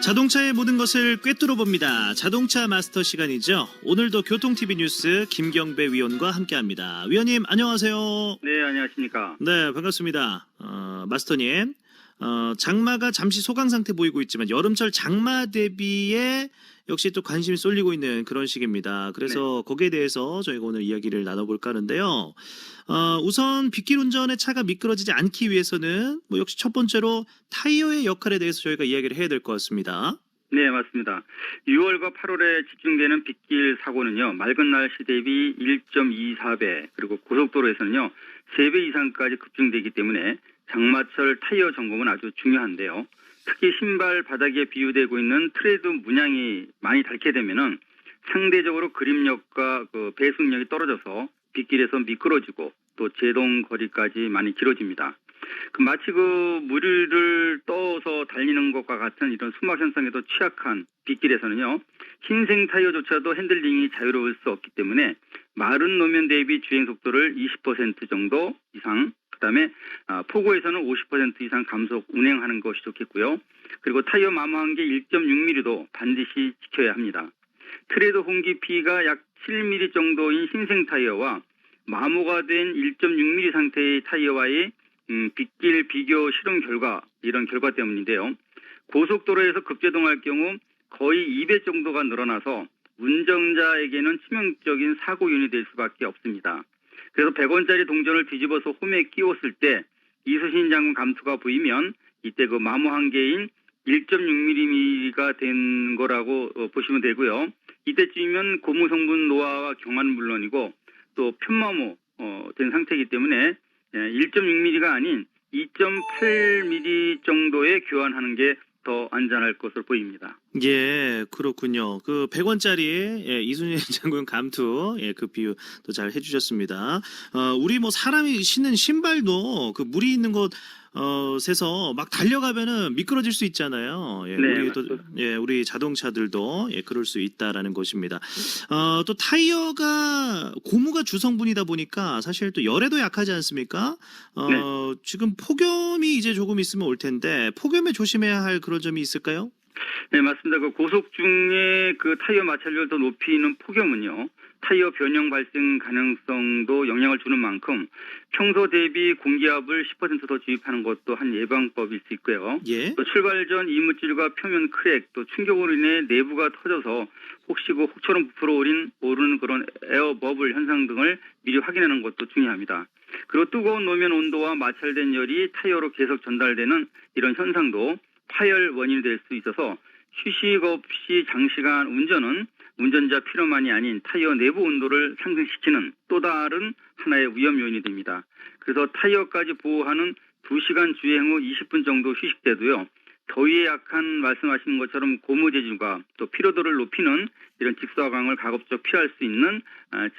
자동차의 모든 것을 꿰뚫어 봅니다. 자동차 마스터 시간이죠. 오늘도 교통TV 뉴스 김경배 위원과 함께합니다. 위원님 안녕하세요. 네, 안녕하십니까. 네, 반갑습니다. 마스터님, 장마가 잠시 소강 상태 보이고 있지만 여름철 장마 대비에 역시 또 관심이 쏠리고 있는 그런 시기입니다. 그래서 거기에 대해서 저희가 오늘 이야기를 나눠볼까 하는데요. 우선 빗길 운전에 차가 미끄러지지 않기 위해서는 역시 첫 번째로 타이어의 역할에 대해서 저희가 이야기를 해야 될 것 같습니다. 네, 맞습니다. 6월과 8월에 집중되는 빗길 사고는요, 맑은 날씨 대비 1.24배, 그리고 고속도로에서는요, 3배 이상까지 급증되기 때문에 장마철 타이어 점검은 아주 중요한데요. 특히 신발 바닥에 비유되고 있는 트레드 문양이 많이 닳게 되면은 상대적으로 그립력과 배속력이 떨어져서 빗길에서 미끄러지고 또 제동 거리까지 많이 길어집니다. 마치 무리를 떠서 달리는 것과 같은 이런 수막 현상에도 취약한 빗길에서는요, 흰색 타이어조차도 핸들링이 자유로울 수 없기 때문에 마른 노면 대비 주행 속도를 20% 정도 이상, 그다음에 폭우에서는 50% 이상 감속 운행하는 것이 좋겠고요. 그리고 타이어 마모 한계 1.6mm도 반드시 지켜야 합니다. 트레드 홍기피가 약 7mm 정도인 흰색 타이어와 마모가 된 1.6mm 상태의 타이어와의 빗길 비교 실험 결과, 이런 결과 때문인데요. 고속도로에서 급제동할 경우 거의 2배 정도가 늘어나서 운전자에게는 치명적인 사고 요인이 될 수밖에 없습니다. 그래서 100원짜리 동전을 뒤집어서 홈에 끼웠을 때 이수신 장군 감투가 보이면 이때 마모 한계인 1.6mm가 된 거라고 보시면 되고요. 이때쯤이면 고무 성분 노화와 경화는 물론이고 또 편마모 된 상태이기 때문에 1.6mm가 아닌 2.8mm 정도에 교환하는 게 더 안전할 것으로 보입니다. 예, 그렇군요. 100원짜리 이순신 장군 감투 그 비유도 잘 해주셨습니다. 우리 사람이 신는 신발도 물이 있는 곳에서 막 달려가면은 미끄러질 수 있잖아요. 네, 우리 자동차들도 그럴 수 있다라는 것입니다. 또 타이어가 고무가 주성분이다 보니까 사실 또 열에도 약하지 않습니까? 네. 지금 폭염이 이제 조금 있으면 올 텐데 폭염에 조심해야 할 그런 점이 있을까요? 네, 맞습니다. 고속 중에 타이어 마찰률을 더 높이는 폭염은요, 타이어 변형 발생 가능성도 영향을 주는 만큼 평소 대비 공기압을 10% 더 주입하는 것도 한 예방법일 수 있고요. 예. 또 출발 전 이물질과 표면 크랙, 또 충격으로 인해 내부가 터져서 혹시 혹처럼 부풀어 오르는 그런 에어 버블 현상 등을 미리 확인하는 것도 중요합니다. 그리고 뜨거운 노면 온도와 마찰된 열이 타이어로 계속 전달되는 이런 현상도 파열 원인이 될 수 있어서 휴식 없이 장시간 운전은 운전자 필요만이 아닌 타이어 내부 온도를 상승시키는 또 다른 하나의 위험 요인이 됩니다. 그래서 타이어까지 보호하는 2시간 주행 후 20분 정도 휴식 때도요, 더위에 약한 말씀하신 것처럼 고무 재질과 또 피로도를 높이는 이런 직사광을 가급적 피할 수 있는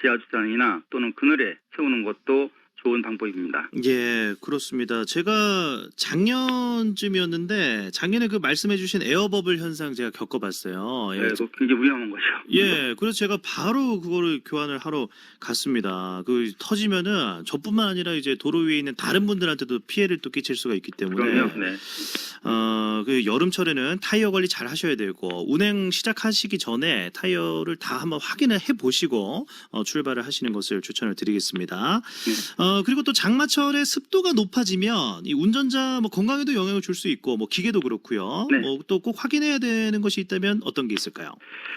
지하주차장이나 또는 그늘에 세우는 것도 좋은 방법입니다. 예, 그렇습니다. 제가 작년쯤이었는데 작년에 말씀해주신 에어버블 현상 제가 겪어봤어요. 네, 굉장히 위험한 거죠. 예, 그래서 제가 바로 그거를 교환을 하러 갔습니다. 터지면은 저뿐만 아니라 이제 도로 위에 있는 다른 분들한테도 피해를 또 끼칠 수가 있기 때문에. 그럼요. 네. 여름철에는 타이어 관리 잘 하셔야 되고 운행 시작하시기 전에 타이어를 다 한번 확인을 해보시고 출발을 하시는 것을 추천을 드리겠습니다. 그리고 또 장마철에 습도가 높아지면 이 운전자 건강에도 영향을 줄 수 있고 기계도 그렇고요. 네. 또 꼭 확인해야 되는 것이 있다면 어떤 게 있을까요?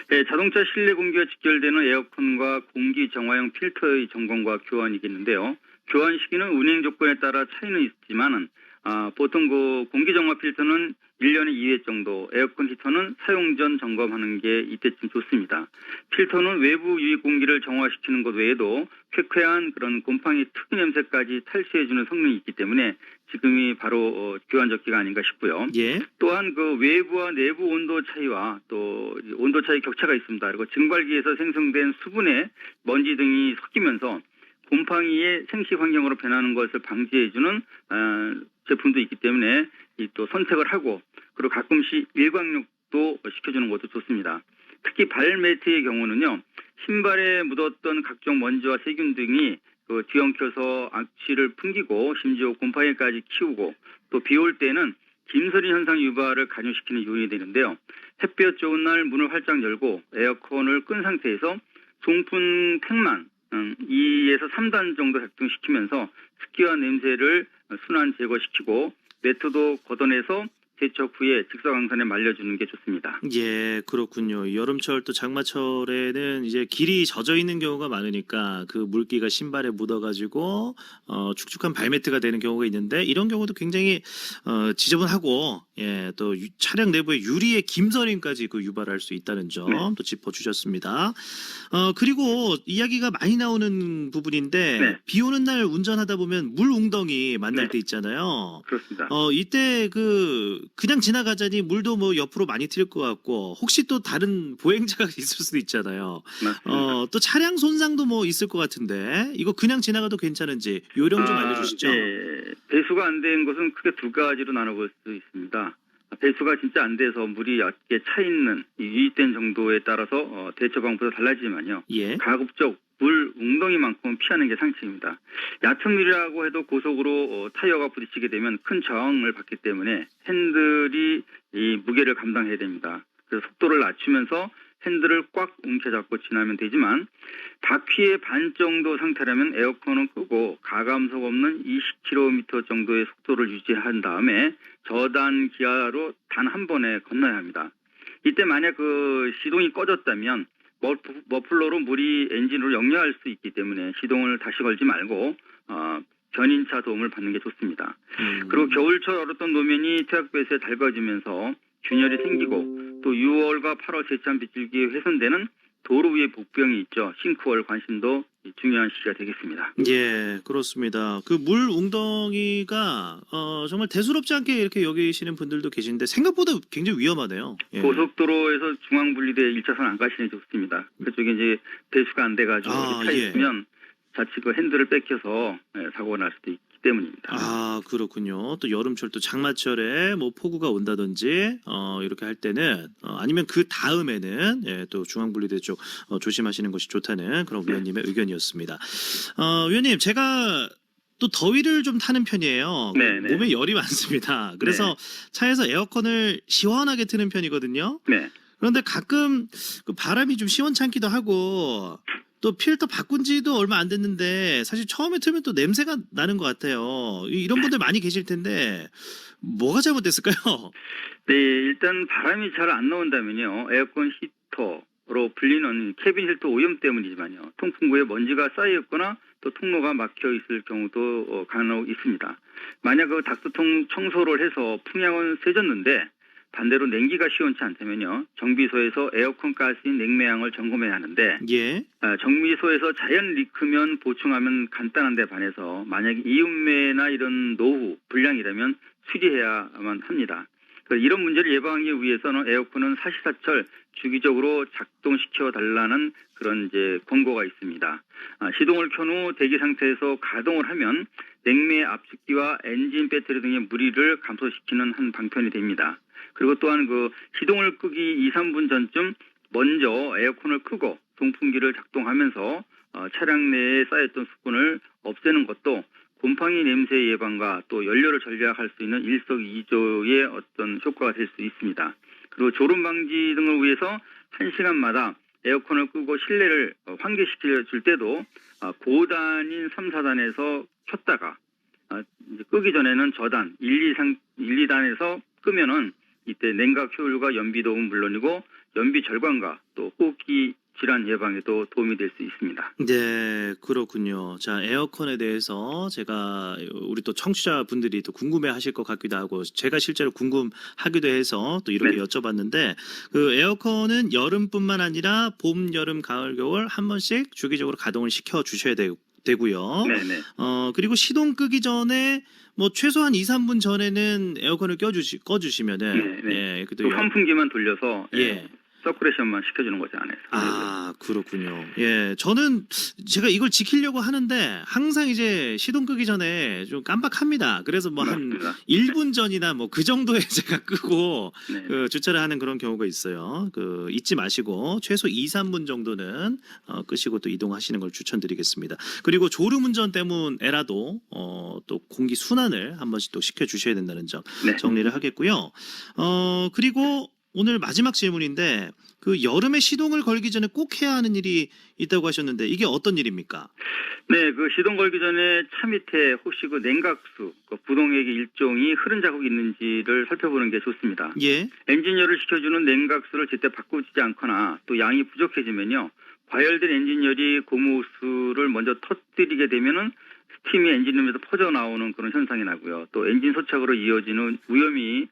네, 자동차 실내 공기가 직결되는 에어컨과 공기 정화용 필터의 점검과 교환이겠는데요. 교환 시기는 운행 조건에 따라 차이는 있지만은 보통 공기 정화 필터는 1년에 2회 정도, 에어컨 히터는 사용 전 점검하는 게 이때쯤 좋습니다. 필터는 외부 유입 공기를 정화시키는 것 외에도 쾌쾌한 그런 곰팡이 특유 냄새까지 탈취해주는 성능이 있기 때문에 지금이 바로 교환 적기가 아닌가 싶고요. 예. 또한 외부와 내부 온도 차이와 또 온도 차이 격차가 있습니다. 그리고 증발기에서 생성된 수분에 먼지 등이 섞이면서 곰팡이의 생식 환경으로 변하는 것을 방지해주는 제품도 있기 때문에 또 선택을 하고, 그리고 가끔씩 일광욕도 시켜주는 것도 좋습니다. 특히 발 매트의 경우는요, 신발에 묻었던 각종 먼지와 세균 등이 뒤엉켜서 악취를 풍기고 심지어 곰팡이까지 키우고, 또 비 올 때는 김서린 현상 유발을 간요시키는 요인이 되는데요. 햇볕 좋은 날 문을 활짝 열고 에어컨을 끈 상태에서 송풍 팩만 2에서 3단 정도 작동시키면서 습기와 냄새를 순환 제거시키고 매트도 걷어내서 세척 후에 직사광선에 말려주는 게 좋습니다. 예, 그렇군요. 여름철 또 장마철에는 이제 길이 젖어 있는 경우가 많으니까 그 물기가 신발에 묻어가지고 축축한 발매트가 되는 경우가 있는데 이런 경우도 굉장히 지저분하고 예, 또 차량 내부에 유리의 김서림까지 그 유발할 수 있다는 점 또 짚어주셨습니다. 그리고 이야기가 많이 나오는 부분인데 네. 비 오는 날 운전하다 보면 물 웅덩이 만날 네. 때 있잖아요. 그렇습니다. 이때 그냥 지나가자니 물도 뭐 옆으로 많이 튈 것 같고 혹시 또 다른 보행자가 있을 수도 있잖아요. 맞습니다. 또 차량 손상도 뭐 있을 것 같은데 이거 그냥 지나가도 괜찮은지 요령 좀 알려주시죠. 네. 배수가 안 된 것은 크게 두 가지로 나눠볼 수 있습니다. 배수가 진짜 안 돼서 물이 얕게 차 있는 유입된 정도에 따라서 대처 방법도 달라지지만요. 예. 가급적 물 웅덩이만큼은 피하는 게 상책입니다. 얕은 물이라고 해도 고속으로 타이어가 부딪히게 되면 큰 저항을 받기 때문에 핸들이 이 무게를 감당해야 됩니다. 그래서 속도를 낮추면서 핸들을 꽉 움켜잡고 지나면 되지만 바퀴의 반 정도 상태라면 에어컨은 끄고 가감석 없는 20km 정도의 속도를 유지한 다음에 저단 기아로 단 한 번에 건너야 합니다. 이때 만약 그 시동이 꺼졌다면 머플러로 물이 엔진으로 역류할 수 있기 때문에 시동을 다시 걸지 말고 견인차 도움을 받는 게 좋습니다. 그리고 겨울철 얼었던 노면이 태양빛에 달궈지면서 균열이 생기고 또 6월과 8월 세찬 빗줄기에 훼손되는 도로 위에 복병이 있죠. 싱크홀 관심도 중요한 시기가 되겠습니다. 예, 그렇습니다. 그 물 웅덩이가 정말 대수롭지 않게 이렇게 여기시는 분들도 계신데 생각보다 굉장히 위험하네요. 예. 고속도로에서 중앙분리대 1차선 안 가시는 게 좋습니다. 그쪽에 이제 배수가 안 돼가지고 차 예. 있으면 자칫 그 핸들을 뺏겨서 사고가 날 수도 있기 때문입니다. 아, 그렇군요. 또 여름철 또 장마철에 뭐 폭우가 온다든지 이렇게 할 때는 아니면 그 다음에는 예, 또 중앙분리대 쪽 조심하시는 것이 좋다는 그런 위원님의 의견이었습니다. 위원님, 제가 또 더위를 좀 타는 편이에요. 네, 네. 몸에 열이 많습니다. 그래서 차에서 에어컨을 시원하게 트는 편이거든요. 네. 그런데 가끔 그 바람이 좀 시원찮기도 하고 또 필터 바꾼 지도 얼마 안 됐는데 사실 처음에 틀면 또 냄새가 나는 것 같아요. 이런 분들 많이 계실 텐데 뭐가 잘못됐을까요? 네, 일단 바람이 잘 안 나온다면요. 에어컨 히터로 불리는 캐빈 필터 오염 때문이지만요. 통풍구에 먼지가 쌓여있거나 또 통로가 막혀 있을 경우도 간혹 있습니다. 만약 그 닥터통 청소를 해서 풍향은 세졌는데 반대로 냉기가 시원치 않다면요. 정비소에서 에어컨 가스인 냉매양을 점검해야 하는데 예. 정비소에서 자연 리크면 보충하면 간단한데 반해서 만약 이음매나 이런 노후, 불량이라면 수리해야만 합니다. 이런 문제를 예방하기 위해서는 에어컨은 사시사철 주기적으로 작동시켜 달라는 그런 이제 권고가 있습니다. 시동을 켠 후 대기 상태에서 가동을 하면 냉매 압축기와 엔진 배터리 등의 무리를 감소시키는 한 방편이 됩니다. 그리고 또한 그 시동을 끄기 2, 3분 전쯤 먼저 에어컨을 끄고 송풍기를 작동하면서 차량 내에 쌓였던 수분을 없애는 것도 곰팡이 냄새 예방과 또 연료를 절약할 수 있는 일석이조의 어떤 효과가 될 수 있습니다. 그리고 졸음 방지 등을 위해서 1시간마다 에어컨을 끄고 실내를 환기시켜 줄 때도 고단인 3, 4단에서 켰다가 이제 끄기 전에는 저단 1, 2단에서 끄면은 이때 냉각 효율과 연비 도움은 물론이고 연비 절감과 또 호흡기 질환 예방에도 도움이 될 수 있습니다. 네, 그렇군요. 자, 에어컨에 대해서 제가 우리 또 청취자분들이 또 궁금해하실 것 같기도 하고 제가 실제로 궁금하기도 해서 또 이렇게 네. 여쭤봤는데 그 에어컨은 여름뿐만 아니라 봄, 여름, 가을, 겨울 한 번씩 주기적으로 가동을 시켜 주셔야 되고요. 네네. 그리고 시동 끄기 전에 뭐 최소한 2, 3분 전에는 에어컨을 꺼주시면은 네. 예, 또 환풍기만 돌려서 예. 서큘레이션만 시켜주는 거죠 안에서. 아, 그렇군요. 예, 저는 제가 이걸 지키려고 하는데 항상 이제 시동 끄기 전에 좀 깜빡합니다. 그래서 뭐 한 맞습니다. 1분 전이나 뭐 그 정도에 제가 끄고 네. 주차를 하는 그런 경우가 있어요. 잊지 마시고 최소 2, 3분 정도는 끄시고 또 이동하시는 걸 추천드리겠습니다. 그리고 졸음운전 때문에라도 또 공기 순환을 한 번씩 또 시켜주셔야 된다는 점 네. 정리를 하겠고요. 그리고 오늘 마지막 질문인데 그 여름에 시동을 걸기 전에 꼭 해야 하는 일이 있다고 하셨는데 이게 어떤 일입니까? 네, 그 시동 걸기 전에 차 밑에 혹시 그 냉각수, 그 부동액의 일종이 흐른 자국이 있는지를 살펴보는 게 좋습니다. 예. 엔진열을 식혀주는 냉각수를 제때 바꾸지 않거나 또 양이 부족해지면요, 과열된 엔진열이 고무호스를 먼저 터뜨리게 되면은 스팀이 엔진룸에서 퍼져 나오는 그런 현상이 나고요. 또 엔진 소착으로 이어지는 위험이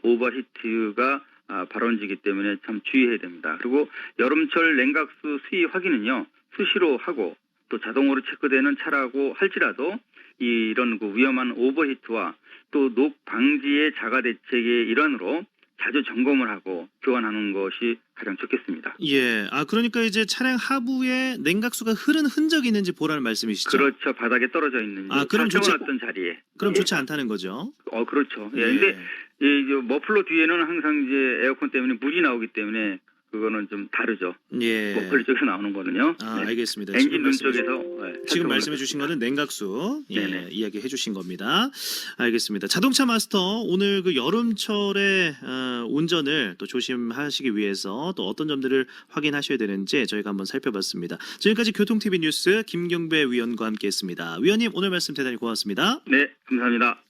오버히트가 발원지기 때문에 참 주의해야 됩니다. 그리고 여름철 냉각수 수위 확인은요, 수시로 하고 또 자동으로 체크되는 차라고 할지라도 이런 그 위험한 오버히트와 또 녹 방지의 자가 대책의 일환으로 자주 점검을 하고 교환하는 것이 가장 좋겠습니다. 예. 그러니까 이제 차량 하부에 냉각수가 흐른 흔적이 있는지 보라는 말씀이시죠? 그렇죠. 바닥에 떨어져 있는지 그럼 좋지, 세워놨던 자리에. 그럼 좋지 않다는 거죠. 그렇죠. 예. 예. 근데 이 머플러 뒤에는 항상 이제 에어컨 때문에 물이 나오기 때문에 그거는 좀 다르죠. 예. 머플러 쪽에서 나오는 거는요. 네. 알겠습니다. 엔진 룸 말씀해 쪽에서 지금 말씀해 주신 거는 냉각수 네네. 이야기해 주신 겁니다. 알겠습니다. 자동차 마스터 오늘 그 여름철에 운전을 또 조심하시기 위해서 또 어떤 점들을 확인하셔야 되는지 저희가 한번 살펴봤습니다. 지금까지 교통TV 뉴스 김경배 위원과 함께했습니다. 위원님 오늘 말씀 대단히 고맙습니다. 네, 감사합니다.